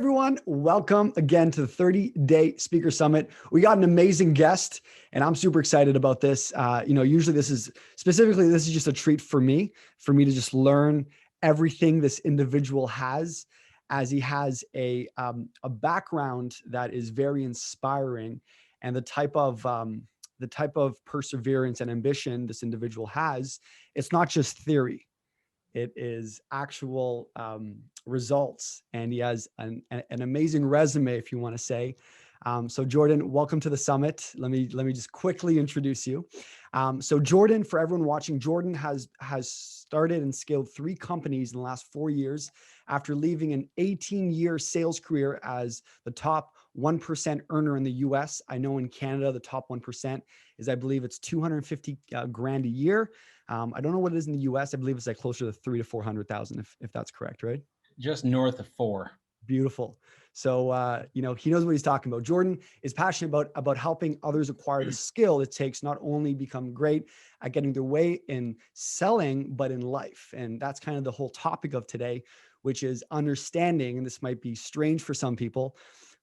everyone. Welcome again to the 30-Day Speaker Summit. We got an amazing guest, and I'm super excited about this. Usually this is just a treat for me to just learn everything this individual has, as he has a background that is very inspiring, and the type of perseverance and ambition this individual has. It's not just theory. It is actual results, and he has an amazing resume, if you want to say. So Jordan, welcome to the summit. Let me just quickly introduce you. So Jordan, for everyone watching, Jordan has started and scaled 3 companies in the last 4 years after leaving an 18-year sales career as the top 1% earner in the US. I know in Canada, the top 1% is, I believe it's 250 grand a year. I don't know what it is in the US. I believe it's like closer to 300,000 to 400,000, if that's correct, right? Just north of 4. Beautiful. So, he knows what he's talking about. Jordan is passionate about helping others acquire the skill it takes not only become great at getting their way in selling, but in life. And that's kind of the whole topic of today, which is understanding, and this might be strange for some people,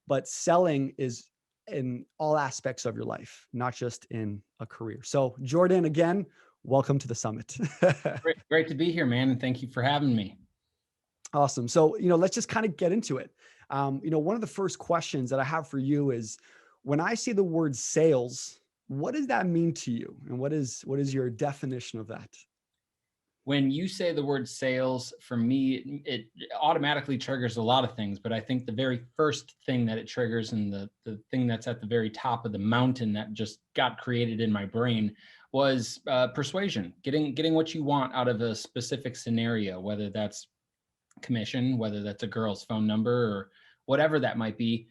but selling is in all aspects of your life, not just in a career. So Jordan, again, welcome to the summit. Great to be here, man. And thank you for having me. Awesome. So, let's just kind of get into it. One of the first questions that I have for you is, when I say the word sales, what does that mean to you? And what is your definition of that? When you say the word sales, for me, it automatically triggers a lot of things. But I think the very first thing that it triggers, and the thing that's at the very top of the mountain that just got created in my brain, was persuasion, getting what you want out of a specific scenario, whether that's commission, whether that's a girl's phone number or whatever that might be.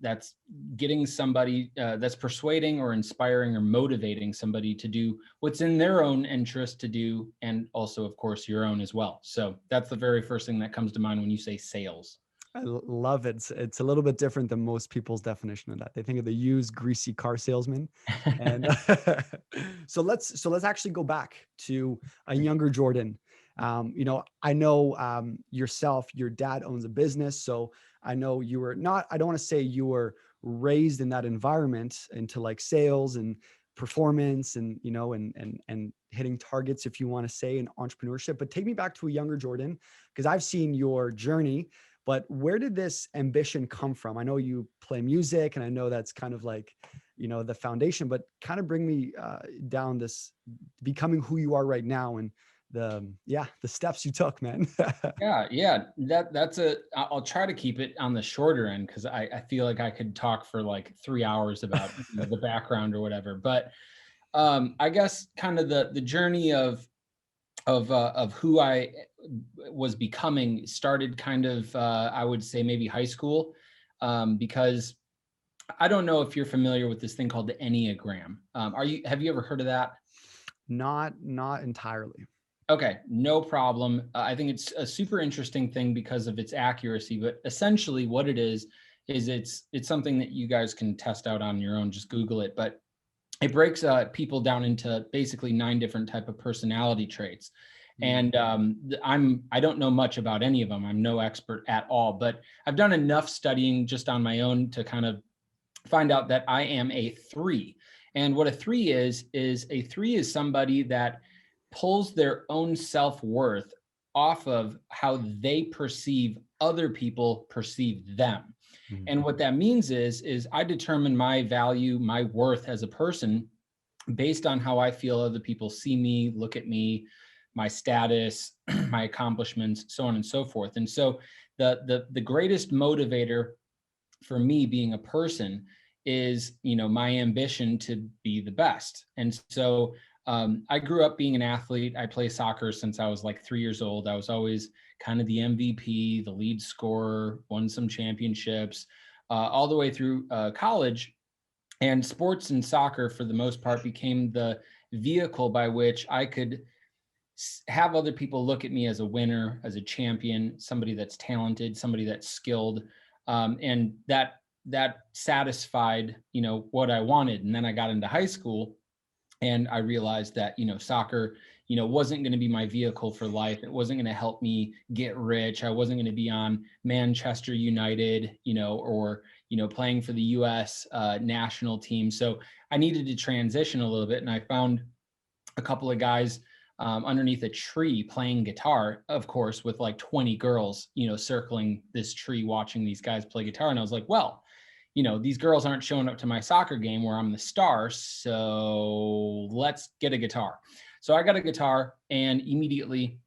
That's getting somebody, that's persuading or inspiring or motivating somebody to do what's in their own interest to do, and also, of course, your own as well. So that's the very first thing that comes to mind when you say sales. I love it. It's a little bit different than most people's definition of that. They think of the used, greasy car salesman. And so let's actually go back to a younger Jordan. I know yourself, your dad owns a business. So I know you were not, I don't want to say you were raised in that environment into like sales and performance and, and hitting targets, if you want to say, in entrepreneurship. But take me back to a younger Jordan, because I've seen your journey. But where did this ambition come from? I know you play music, and I know that's kind of like, the foundation, but kind of bring me down this becoming who you are right now, and the steps you took, man. Yeah. I'll try to keep it on the shorter end, because I feel like I could talk for like 3 hours about the background or whatever. But I guess kind of the journey of who I was becoming started kind of, I would say maybe high school, because I don't know if you're familiar with this thing called the Enneagram. Have you ever heard of that? Not entirely. Okay, no problem. I think it's a super interesting thing because of its accuracy, but essentially what it is it's something that you guys can test out on your own. Just Google it. But it breaks people down into basically 9 different type of personality traits. And I don't know much about any of them. I'm no expert at all, but I've done enough studying just on my own to kind of find out that I am a 3. And what a 3 is a 3 is somebody that pulls their own self-worth off of how they perceive other people perceive them. Mm-hmm. And what that means is I determine my value, my worth as a person based on how I feel other people see me, look at me, my status, my accomplishments, so on and so forth. And so the greatest motivator for me being a person is, my ambition to be the best. And so I grew up being an athlete. I played soccer since I was like 3 years old. I was always kind of the MVP, the lead scorer, won some championships, all the way through college. And sports and soccer, for the most part, became the vehicle by which I could have other people look at me as a winner, as a champion, somebody that's talented, somebody that's skilled. And that satisfied, what I wanted. And then I got into high school, And I realized that, soccer, wasn't going to be my vehicle for life. It wasn't going to help me get rich. I wasn't going to be on Manchester United, or, playing for the US national team. So I needed to transition a little bit. And I found a couple of guys underneath a tree playing guitar, of course, with like 20 girls, circling this tree, watching these guys play guitar. And I was like, well, these girls aren't showing up to my soccer game where I'm the star. So let's get a guitar. So I got a guitar, and immediately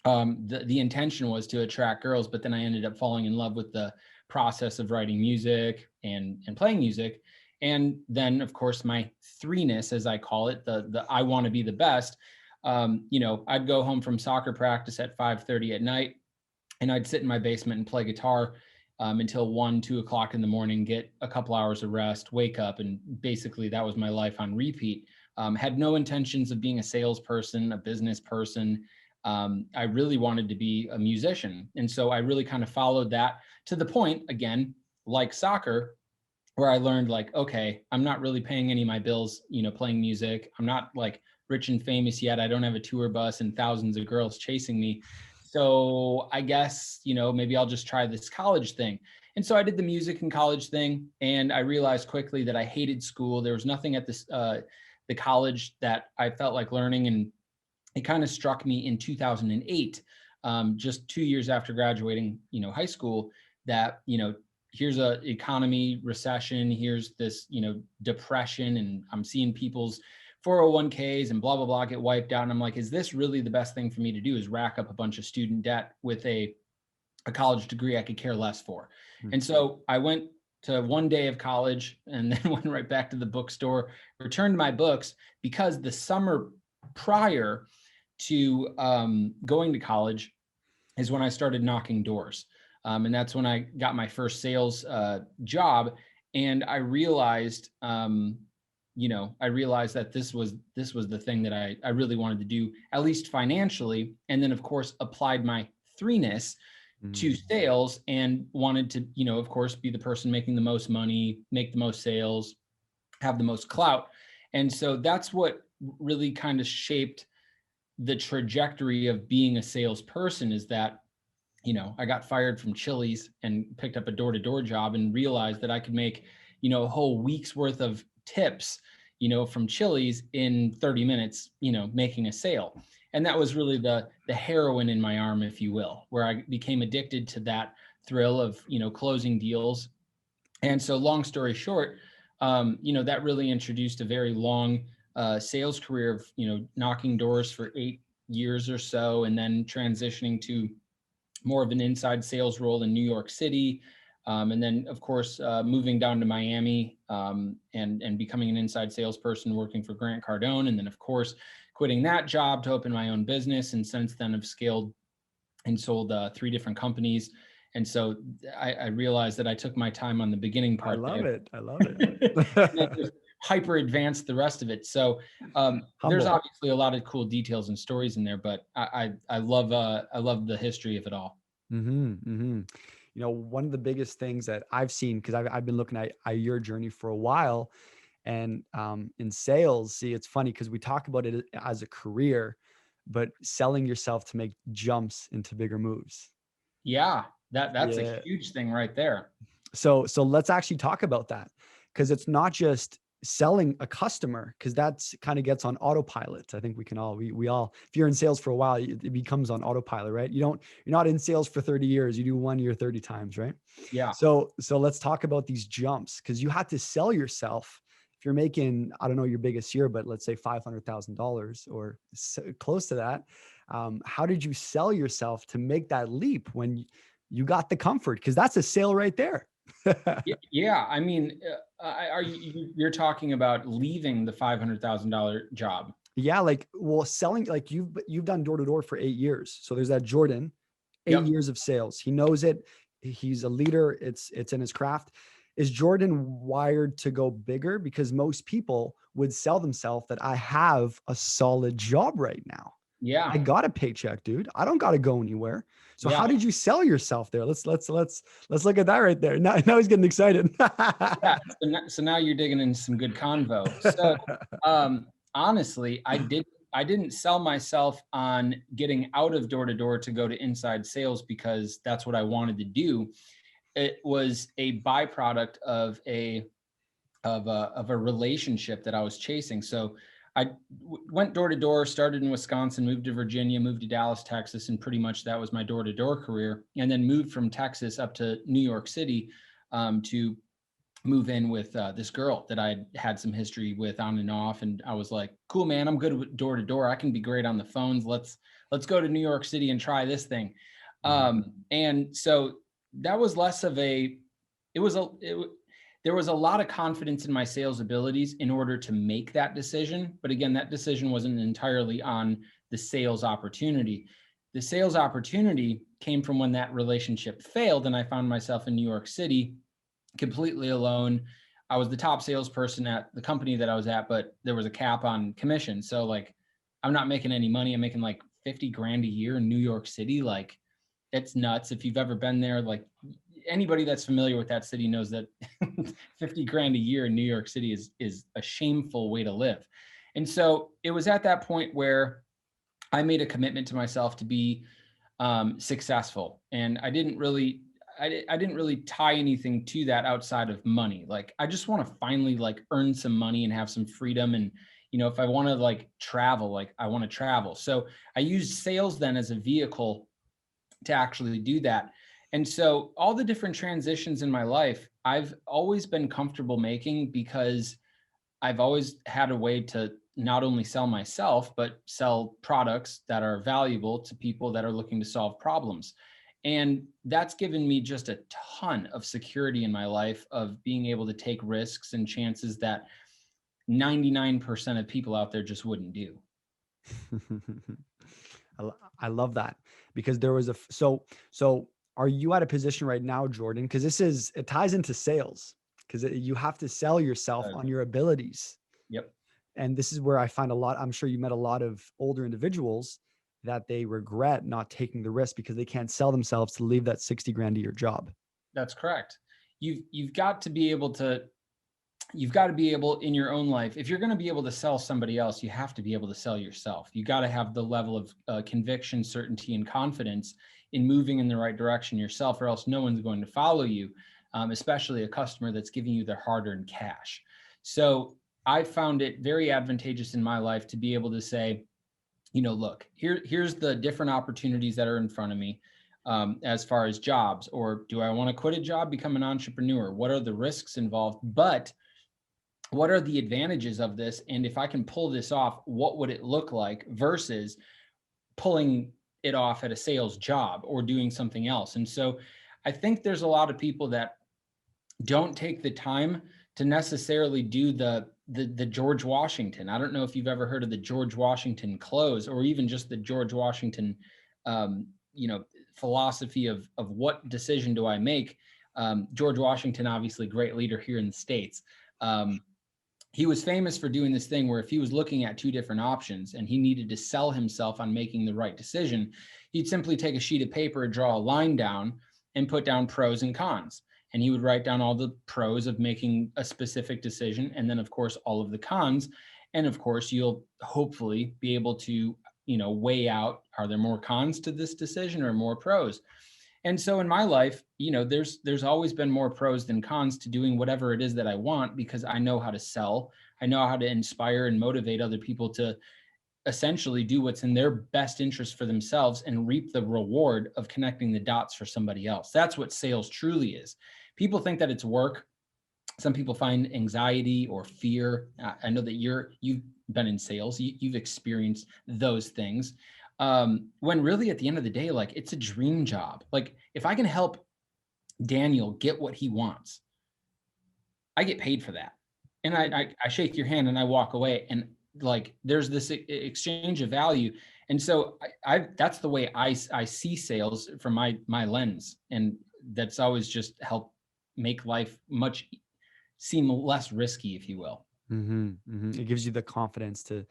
the intention was to attract girls, but then I ended up falling in love with the process of writing music and playing music. And then of course my threeness, as I call it, the I want to be the best. I'd go home from soccer practice at 5:30 at night, and I'd sit in my basement and play guitar until 1, 2 o'clock in the morning, get a couple hours of rest, wake up. And basically that was my life on repeat. Had no intentions of being a salesperson, a business person. I really wanted to be a musician. And so I really kind of followed that to the point, again, like soccer, where I learned like, okay, I'm not really paying any of my bills, playing music. I'm not like rich and famous yet. I don't have a tour bus and thousands of girls chasing me. So I guess, maybe I'll just try this college thing. And so I did the music and college thing. And I realized quickly that I hated school. There was nothing at the college that I felt like learning. And it kind of struck me in 2008, just 2 years after graduating, high school, that, here's a economy recession, here's this, depression, and I'm seeing people's 401ks and blah, blah, blah get wiped out. And I'm like, is this really the best thing for me to do, is rack up a bunch of student debt with a college degree I could care less for? And so I went to one day of college and then went right back to the bookstore, returned my books, because the summer prior to going to college is when I started knocking doors. And that's when I got my first sales job. And I realized, that this was the thing that I really wanted to do, at least financially. And then of course, applied my threeness to sales, and wanted to, of course, be the person making the most money, make the most sales, have the most clout. And so that's what really kind of shaped the trajectory of being a salesperson, is that, I got fired from Chili's and picked up a door-to-door job and realized that I could make, a whole week's worth of tips, from Chili's in 30 minutes, making a sale. And that was really the heroin in my arm, if you will, where I became addicted to that thrill of, closing deals. And so long story short, that really introduced a very long sales career of, knocking doors for 8 years or so, and then transitioning to more of an inside sales role in New York City. And then of course, moving down to Miami, and becoming an inside salesperson working for Grant Cardone. And then of course, quitting that job to open my own business. And since then I've scaled and sold 3 different companies. And so I realized that I took my time on the beginning part. I love it. Hyper advanced the rest of it. So there's obviously a lot of cool details and stories in there, but I love the history of it all. One of the biggest things that I've seen, because I've been looking at your journey for a while, and in sales, see, it's funny because we talk about it as a career, but selling yourself to make jumps into bigger moves. Yeah, that's a huge thing right there. So let's actually talk about that, because it's not just selling a customer, because that's kind of gets on autopilot. I think we all, if you're in sales for a while, it becomes on autopilot, right? You're not in sales for 30 years. You do 1 year 30 times, right? Yeah. So let's talk about these jumps, because you had to sell yourself. If you're making, I don't know your biggest year, but let's say $500,000 or close to that. How did you sell yourself to make that leap when you got the comfort? Because that's a sale right there. Yeah. I mean, you're talking about leaving the $500,000 job? Yeah. Selling, you've done door to door for 8 years. So there's that Jordan, 8 years of sales. He knows it. He's a leader. It's in his craft. Is Jordan wired to go bigger? Because most people would sell themselves that I have a solid job right now. Yeah. I got a paycheck, dude. I don't got to go anywhere. So how did you sell yourself there? Let's look at that right there. Now he's getting excited. Yeah. So now you're digging into some good convo. So honestly, I didn't sell myself on getting out of door to door to go to inside sales because that's what I wanted to do. It was a byproduct of a relationship that I was chasing. So I went door to door, started in Wisconsin, moved to Virginia, moved to Dallas, Texas, and pretty much that was my door to door career. And then moved from Texas up to New York City to move in with this girl that I had some history with on and off. And I was like, cool, man, I'm good with door to door. I can be great on the phones. Let's go to New York City and try this thing. And so that was less of a, it was a, it, there was a lot of confidence in my sales abilities in order to make that decision. But again, that decision wasn't entirely on the sales opportunity. The sales opportunity came from when that relationship failed and I found myself in New York City completely alone. I was the top salesperson at the company that I was at, but there was a cap on commission. So like, I'm not making any money. I'm making like 50 grand a year in New York City. Like, it's nuts. If you've ever been there, like anybody that's familiar with that city knows that 50 grand a year in New York City is a shameful way to live. And so it was at that point where I made a commitment to myself to be successful. And I didn't really tie anything to that outside of money. Like, I just want to finally like earn some money and have some freedom. And, you know, if I want to like travel, like I want to travel. So I used sales then as a vehicle to actually do that. And so all the different transitions in my life, I've always been comfortable making because I've always had a way to not only sell myself, but sell products that are valuable to people that are looking to solve problems. And that's given me just a ton of security in my life of being able to take risks and chances that 99% of people out there just wouldn't do. I love that because there was so are you at a position right now, Jordan? Because it ties into sales because you have to sell yourself on your abilities. Yep. And this is where I find I'm sure you met a lot of older individuals that they regret not taking the risk because they can't sell themselves to leave that 60 grand a year job. That's correct. You've got to be able in your own life, if you're going to be able to sell somebody else, you have to be able to sell yourself. You got to have the level of conviction, certainty, and confidence in moving in the right direction yourself, or else no one's going to follow you, especially a customer that's giving you their hard-earned cash. So I found it very advantageous in my life to be able to say, you know, look, here's the different opportunities that are in front of me. As far as jobs, or do I want to quit a job, become an entrepreneur? What are the risks involved? But what are the advantages of this? And if I can pull this off, what would it look like versus pulling it off at a sales job or doing something else? And so I think there's a lot of people that don't take the time to necessarily do the George Washington. I don't know if you've ever heard of the George Washington close, or even just the George Washington, philosophy of what decision do I make? George Washington, obviously great leader here in the States. He was famous for doing this thing where if he was looking at two different options and he needed to sell himself on making the right decision, he'd simply take a sheet of paper, draw a line down, and put down pros and cons. And he would write down all the pros of making a specific decision, and then of course all of the cons. And of course you'll hopefully be able to, weigh out, are there more cons to this decision or more pros? And so in my life, there's always been more pros than cons to doing whatever it is that I want, because I know how to sell. I know how to inspire and motivate other people to essentially do what's in their best interest for themselves and reap the reward of connecting the dots for somebody else. That's what sales truly is. People think that it's work. Some people find anxiety or fear. I know that you've been in sales. You've experienced those things. When really at the end of the day, like, it's a dream job. Like, if I can help Daniel get what he wants, I get paid for that. And I shake your hand and I walk away, and like, there's this exchange of value. And so that's the way I see sales from my lens. And that's always just helped make life seem less risky, if you will. Mm-hmm, mm-hmm. It gives you the confidence to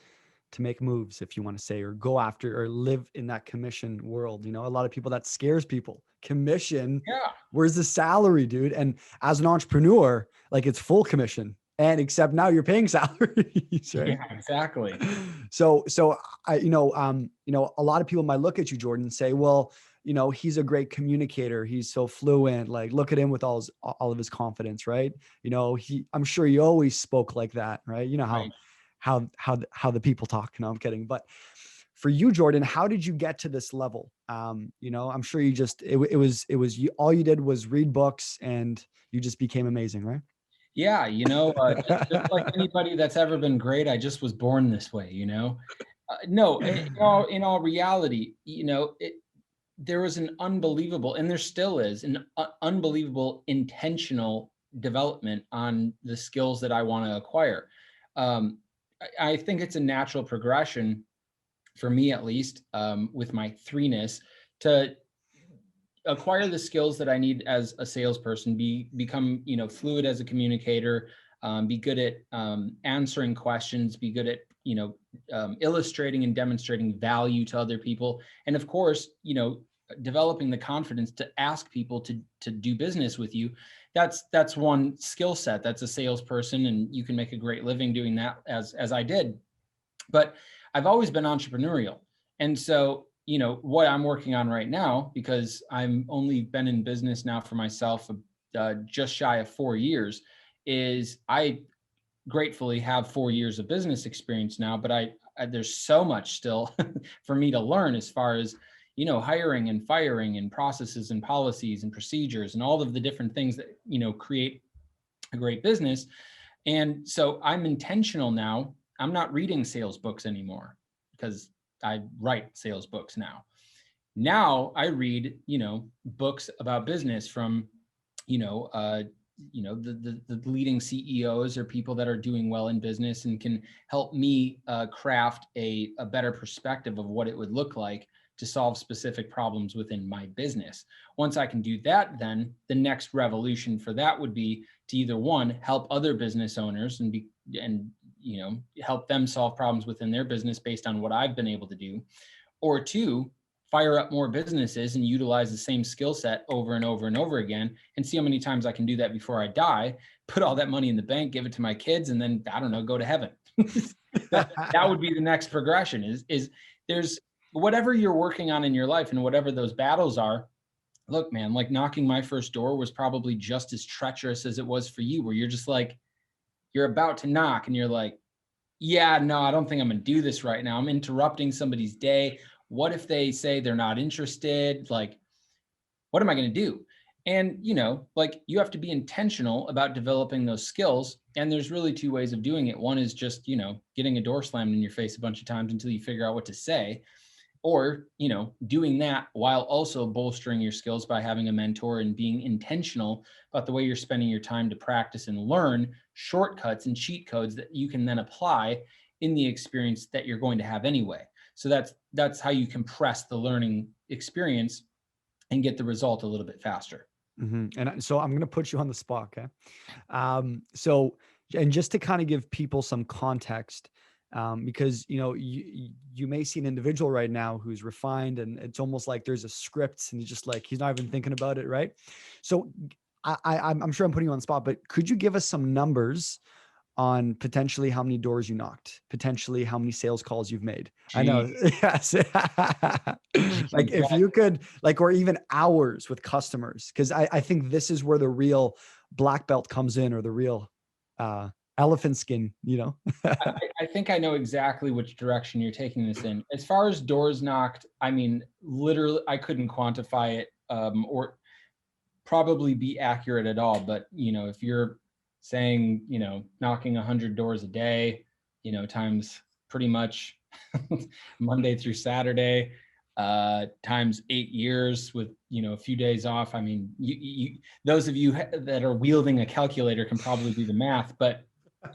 make moves, if you want to say, or go after, or live in that commission world. A lot of people, that scares people. Commission. Yeah. Where's the salary, dude? And as an entrepreneur, like, it's full commission. And except now you're paying salaries, right? Yeah, exactly. So a lot of people might look at you, Jordan, and say, well, he's a great communicator. He's so fluent. Like, look at him with all of his confidence, right? I'm sure he always spoke like that, right? You know Right. how the people talk. No, I'm kidding. But for you, Jordan, how did you get to this level? I'm sure it was you, all you did was read books and you just became amazing, right? Yeah, just like anybody that's ever been great, I just was born this way, No, in all reality, there was an unbelievable, and there still is an unbelievable intentional development on the skills that I want to acquire. Um, I think it's a natural progression for me, at least, with my threeness, to acquire the skills that I need as a salesperson, become, fluid as a communicator, be good at answering questions, be good at, illustrating and demonstrating value to other people. And of course, developing the confidence to ask people to do business with you. That's one skill set. That's a salesperson, and you can make a great living doing that, as I did. But I've always been entrepreneurial. And so, what I'm working on right now, because I'm only been in business now for myself just shy of 4 years, is I gratefully have 4 years of business experience now, but there's so much still for me to learn as far as, hiring and firing and processes and policies and procedures and all of the different things that, create a great business. And so I'm intentional now. I'm not reading sales books anymore because I write sales books now. Now I read, books about business from, you know, uh, the leading CEOs or people that are doing well in business and can help me craft a better perspective of what it would look like to solve specific problems within my business. Once I can do that, then the next revolution for that would be to either one, help other business owners and help them solve problems within their business based on what I've been able to do, or two, fire up more businesses and utilize the same skill set over and over and over again and see how many times I can do that before I die, put all that money in the bank, give it to my kids, and then, I don't know, go to heaven. That would be the next progression is there's whatever you're working on in your life and whatever those battles are. Look, man, like knocking my first door was probably just as treacherous as it was for you, where you're just like, you're about to knock and you're like, yeah, no, I don't think I'm going to do this right now. I'm interrupting somebody's day. What if they say they're not interested? Like, what am I going to do? And, like you have to be intentional about developing those skills. And there's really two ways of doing it. One is just, getting a door slammed in your face a bunch of times until you figure out what to say, or, doing that while also bolstering your skills by having a mentor and being intentional about the way you're spending your time to practice and learn shortcuts and cheat codes that you can then apply in the experience that you're going to have anyway. So that's how you compress the learning experience and get the result a little bit faster. And so I'm going to put you on the spot. Okay. So, and just to kind of give people some context, because, you may see an individual right now who's refined and it's almost like there's a script and he's just like, he's not even thinking about it. Right. So I'm sure I'm putting you on the spot, but could you give us some numbers on potentially how many doors you knocked, potentially how many sales calls you've made? I know. Gee, Yes. Like if you could, like, or even hours with customers. Cause I think this is where the real black belt comes in, or the real, elephant skin. I think I know exactly which direction you're taking this in. As far as doors knocked, I mean, literally, I couldn't quantify it, or probably be accurate at all. But, if you're saying, knocking 100 doors a day, times pretty much Monday through Saturday, times 8 years with, a few days off. I mean, those of you that are wielding a calculator can probably do the math, but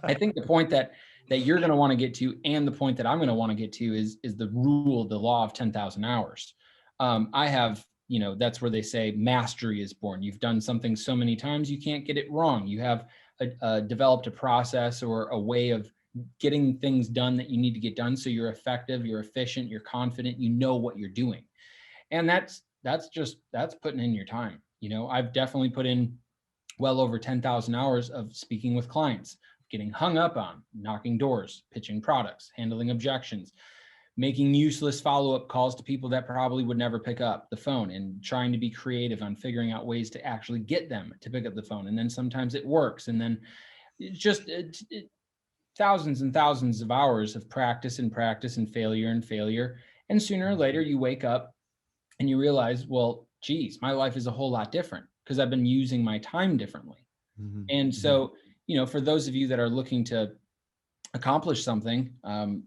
I think the point that you're going to want to get to, and the point that I'm going to want to get to, is the law of 10,000 hours. I have, that's where they say mastery is born. You've done something so many times, you can't get it wrong. You have developed a process or a way of getting things done that you need to get done. So you're effective, you're efficient, you're confident, you know what you're doing. And that's putting in your time. I've definitely put in well over 10,000 hours of speaking with clients, getting hung up on, knocking doors, pitching products, handling objections, making useless follow-up calls to people that probably would never pick up the phone, and trying to be creative on figuring out ways to actually get them to pick up the phone. And then sometimes it works. And then it's just thousands and thousands of hours of practice and practice and failure and failure. And sooner or later you wake up and you realize, well, geez, my life is a whole lot different because I've been using my time differently. Mm-hmm. And so, for those of you that are looking to accomplish something,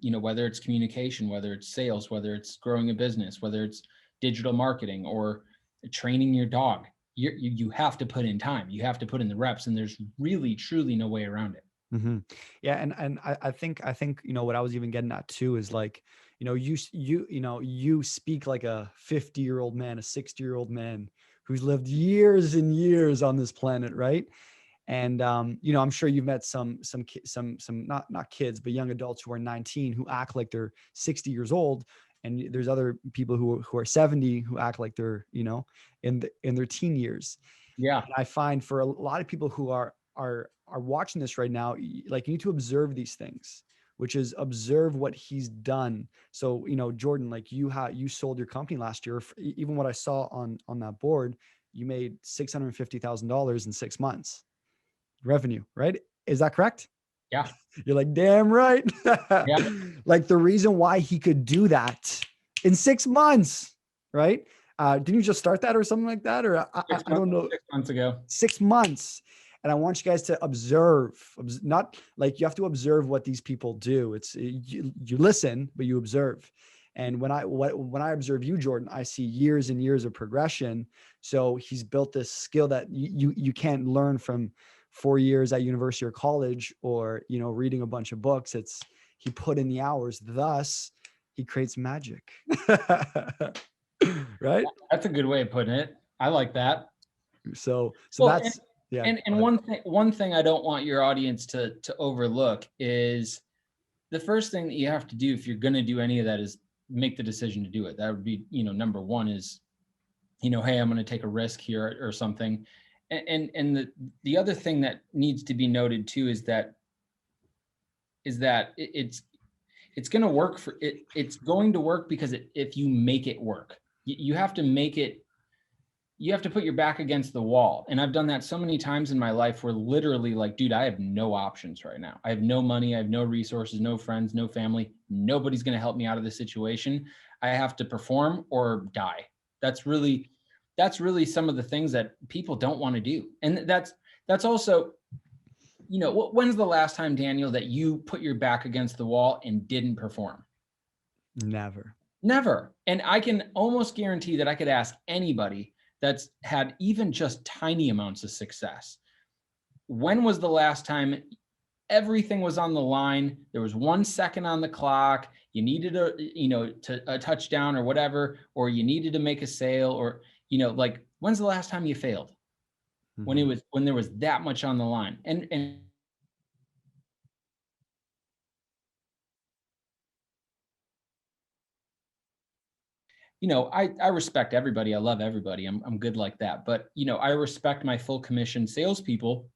whether it's communication, whether it's sales, whether it's growing a business, whether it's digital marketing or training your dog, you have to put in time. You have to put in the reps, and there's really, truly no way around it. Mm-hmm. Yeah. And I think, what I was even getting at too is like, you speak like a 50-year-old man, a 60-year-old man who's lived years and years on this planet. Right. And, I'm sure you've met some not kids, but young adults who are 19 who act like they're 60 years old. And there's other people who are 70 who act like they're, in their teen years. Yeah. And I find for a lot of people who are watching this right now, like you need to observe these things, which is observe what he's done. So, Jordan, like you sold your company last year. Even what I saw on that board, you made $650,000 in 6 months revenue, right? Is that correct? Yeah. You're like, damn right. Yeah. Like the reason why he could do that in 6 months, right? Didn't you just start that or something like that? Or I don't know. 6 months ago. 6 months. And I want you guys to observe, not like you have to observe what these people do. It's you listen, but you observe. And when I observe you, Jordan, I see years and years of progression. So he's built this skill that you can't learn from 4 years at university or college, or, reading a bunch of books. He put in the hours, thus he creates magic. Right? That's a good way of putting it. I like that. So that's, yeah. And one thing I don't want your audience to overlook is the first thing that you have to do if you're going to do any of that is make the decision to do it. That would be, number one is, hey, I'm going to take a risk here or something. And the other thing that needs to be noted too is that it's going to work for it. It's going to work because if you make it work, you have to make it. You have to put your back against the wall. And I've done that so many times in my life where literally like, dude, I have no options right now. I have no money. I have no resources, no friends, no family. Nobody's going to help me out of this situation. I have to perform or die. That's really some of the things that people don't want to do. And that's also, when's the last time, Daniel, that you put your back against the wall and didn't perform? Never. And I can almost guarantee that I could ask anybody that's had even just tiny amounts of success. When was the last time everything was on the line? There was 1 second on the clock. You needed a touchdown or whatever, or you needed to make a sale, or, like, when's the last time you failed? Mm-hmm. When there was that much on the line. And I respect everybody. I love everybody. I'm good like that. But, I respect my full commission salespeople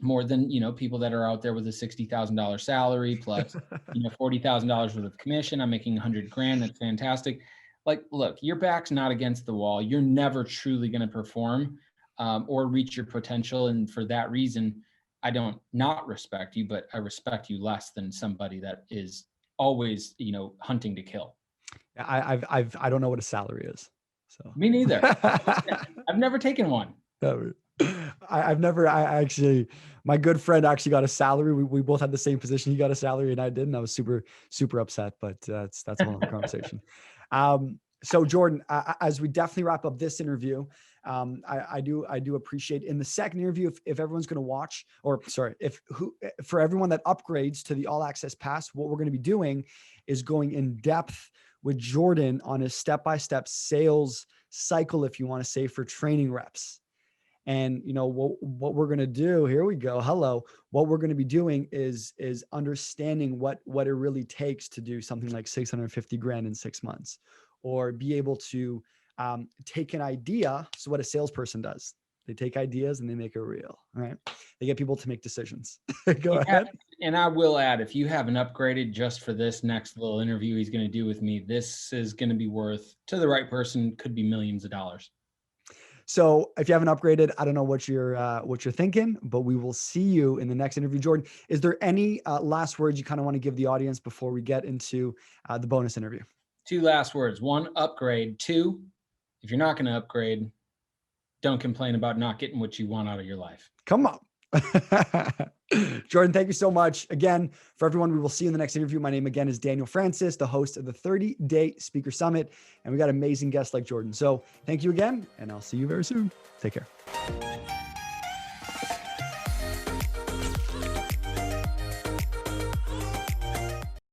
more than, people that are out there with a $60,000 salary plus, $40,000 worth of commission. I'm making $100,000. That's fantastic. Like, look, your back's not against the wall. You're never truly going to perform or reach your potential. And for that reason, I don't not respect you, but I respect you less than somebody that is always, hunting to kill. I don't know what a salary is. So me neither. I've never taken one. I've never, my good friend actually got a salary. We both had the same position. He got a salary and I didn't. I was super, super upset, but that's a whole other conversation. So Jordan, as we definitely wrap up this interview, I do appreciate in the second interview, if everyone's going to watch, or sorry, for everyone that upgrades to the All Access Pass, what we're going to be doing is going in depth with Jordan on his step-by-step sales cycle, if you want to say, for training reps. And what we're going to do, here we go. Hello. What we're going to be doing is understanding what it really takes to do something like $650,000 in 6 months, or be able to take an idea. So what a salesperson does, They take ideas and they make it real. All right. They get people to make decisions. Go Yeah, ahead. and I will add, if you haven't upgraded just for this next little interview he's going to do with me, this is going to be worth, to the right person, could be millions of dollars. So if you haven't upgraded, I don't know what you're thinking, but we will see you in the next interview. Jordan, is there any last words you kind of want to give the audience before we get into the bonus interview? 2 last words. 1, upgrade. 2, if you're not going to upgrade, don't complain about not getting what you want out of your life. Come on. Jordan, thank you so much. Again, for everyone, we will see you in the next interview. My name again is Daniel Francis, the host of the 30-Day Speaker Summit. And we got amazing guests like Jordan. So thank you again, and I'll see you very soon. Take care.